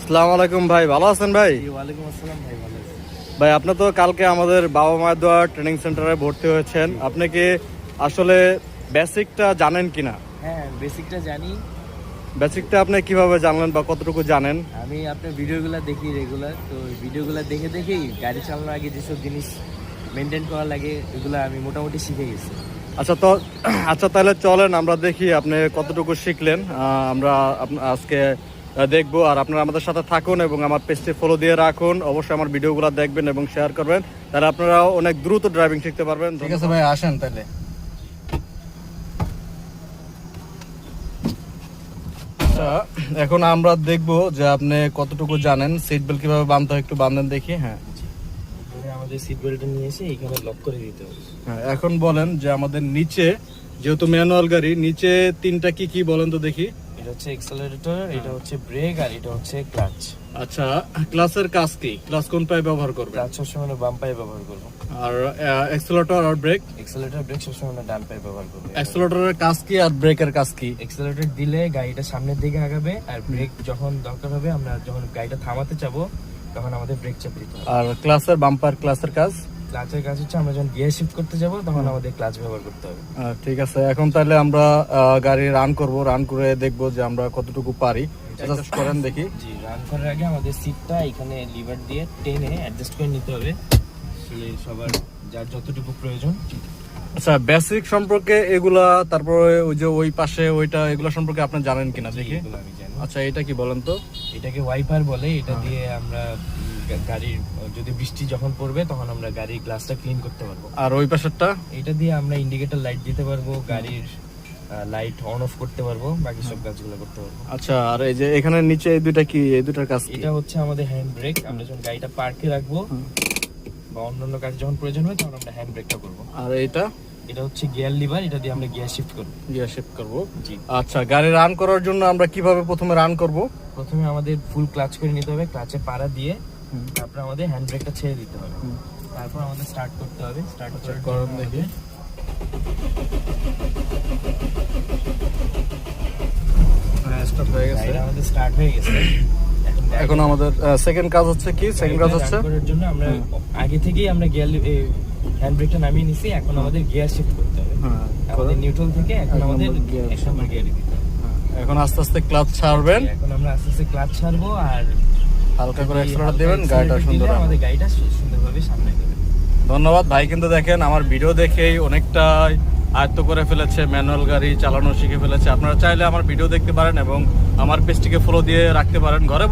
আসসালামু আলাইকুম ভাই, ভালো আছেন ভাই? ওয়ালাইকুম আসসালাম ভাই, ভালো আছি। ভাই আপনি তো কালকে আমাদের বাবা মায়ের দোয়া ট্রেনিং সেন্টারে ভর্তি হয়েছেন, আপনি কি আসলে বেসিকটা জানেন কিনা? হ্যাঁ, বেসিকটা জানি। বেসিকটা আপনি কিভাবে জানলেন বা কতটুকু জানেন? আমি আপনার ভিডিওগুলো দেখি রেগুলার, তো ভিডিওগুলো দেখে দেখেই গাড়ি চালানোর আগে যেসব জিনিস মেনটেন করা লাগে এগুলো আমি মোটামুটি শিখে গেছি। আচ্ছা তো আচ্ছা তাহলে চলেন আমরা দেখি আপনি কতটুকু শিখলেন। আমরা আজকে দেখবো, আর আপনারা আমাদের সাথে থাকুন এবং আমার পেজটি ফলো দিয়ে রাখুন। অবশ্যই আমার ভিডিওগুলো দেখবেন এবং শেয়ার করবেন, তাহলে আপনারা অনেক দ্রুত ড্রাইভিং শিখতে পারবেন। ঠিক আছে ভাই, আসেন তাহলে। আচ্ছা, এখন আমরা দেখবো যে আপনি কতটুকু জানেন। সিট বেল্ট কিভাবে বাঁধতে হয় একটু বাঁধেন দেখি। হ্যাঁ আমাদের সিট বেল্টটা নিয়ে এসে এখানে লক করে দিতে হবে। হ্যাঁ, এখন বলেন যে আমাদের নিচে, যেহেতু ম্যানুয়াল গাড়ি, নিচে তিনটা কি কি বলেন তো দেখি। এটা হচ্ছে এক্সেলারেটর, এটা হচ্ছে ব্রেক, আর এটা হচ্ছে ক্লাচ। আচ্ছা, ক্লাসের কাজ কি? ক্লাস কোন পায়ে ব্যবহার করবে? ক্লাচ সবসময় বাম পায়ে ব্যবহার করবো, আর অ্যাক্সেলেটর আর ব্রেক? এক্সেলারেটর ব্রেক সবসময় ডান পায়ে ব্যবহার করবো। অ্যাক্সেলেটরের কাজ কি আর ব্রেকের কাজ কি? এক্সেলারেটর দিলে গাড়িটা সামনের দিকে আগাবে, আর ব্রেক যখন দরকার হবে, আমরা যখন গাড়িটা থামাতে চাবো তখন আমাদের ব্রেক চাপ দিতে হবে। আর ক্লাসের বাম্পার ক্লাসের কাজ? ক্লাচের কাজ হচ্ছে আমরা যখন গিয়ার শিফট করতে যাব তখন আমাদের ক্লাচ ব্যবহার করতে হবে। ঠিক আছে, এখন তাহলে আমরা গাড়ি রান করব, রান করে দেখবো যে আমরা কতটুকু পারি। Adjust করেন দেখি। জি, রান করার আগে আমাদের সিটটা এখানে লিভার দিয়ে টেনে অ্যাডজাস্ট করে নিতে হবে, আসলে সবার যার যতটুকু প্রয়োজন। আচ্ছা, বেসিক সম্পর্কে এগুলা, তারপরে ওই যে ওই পাশে ওইটা, এগুলা সম্পর্কে আপনি জানেন কিনা দেখি। এগুলো আমি জানি। আচ্ছা, এটা কি বলেন তো? এটাকে ওয়াইপার বলে, এটা দিয়ে আমরা গাড়ির যদি বৃষ্টি যখন পড়বে তখন আমরা গাড়ির গ্লাসটা ক্লিন করতে পারবো। আর ওই পাশেরটা? এটা দিয়ে আমরা ইন্ডিকেটর লাইট দিতে পারবো, গাড়ির লাইট অন অফ করতে পারবো, বাকি সব কাজগুলো করতে পারবো। আচ্ছা, আর এই যে এখানে নিচে এই দুইটা কি, এই দুইটার কাজ কি? এটা হচ্ছে আমাদের হ্যান্ড ব্রেক, আমরা যখন গাড়িটা পার্কে রাখবো বা অন্যান্য কাজ যখন প্রয়োজন হয় তখন আমরা হ্যান্ড ব্রেকটা করবো। আর এইটা? এটা হচ্ছে গিয়ার লিভার, এটা দিয়ে আমরা গিয়ার শিফট করবো। গিয়ার শিফট করব। জি। আচ্ছা, গাড়ি রান করার জন্য আমরা কিভাবে প্রথমে রান করব? প্রথমে আমাদের ফুল ক্লাচ করে নিতে হবে, ক্লাচে পাড়া দিয়ে তারপর আমাদের হ্যান্ড ব্রেকটা ছেড়ে দিতে হবে, তারপর আমাদের স্টার্ট করতে হবে। স্টার্ট করেন দেখি। হ্যাঁ, স্টার্ট হয়ে গেছে। আমাদের স্টার্ট হয়ে গেছে। এখন আমাদের সেকেন্ড কাজ হচ্ছে কি? সেকেন্ড কাজ হচ্ছে রান করার জন্য আমরা আগে থেকেই আমরা গিয়ার হ্যান্ড ব্রেকটা নামিয়ে নিছি, এখন আমাদের গিয়ার শিফট করতে হবে। হ্যাঁ, আমাদের নিউট্রাল থেকে এখন আমাদের gear এক নম্বর গিয়ারে দিতে হবে। এখন আস্তে আস্তে ক্লাচ ছাড়বেন, এখন আমরা আস্তে আস্তে ক্লাচ ছাড়বো, আর হালকা করে অ্যাক্সেলারেটর দিবেন, গাড়িটা সুন্দর হবে। আমাদের গাড়িটা সুন্দরভাবে সামনে যাবে। ধন্যবাদ ভাই। কিন্তু দেখেন, আমার ভিডিও দেখেই অনেকটাই আয়ত্ত করে ফেলেছে, ম্যানুয়াল গাড়ি চালানো শিখে ফেলেছে। আপনারা চাইলে আমার ভিডিও দেখতে পারেন এবং আমার পেজটিকে ফলো দিয়ে রাখতে পারেন। ঘরে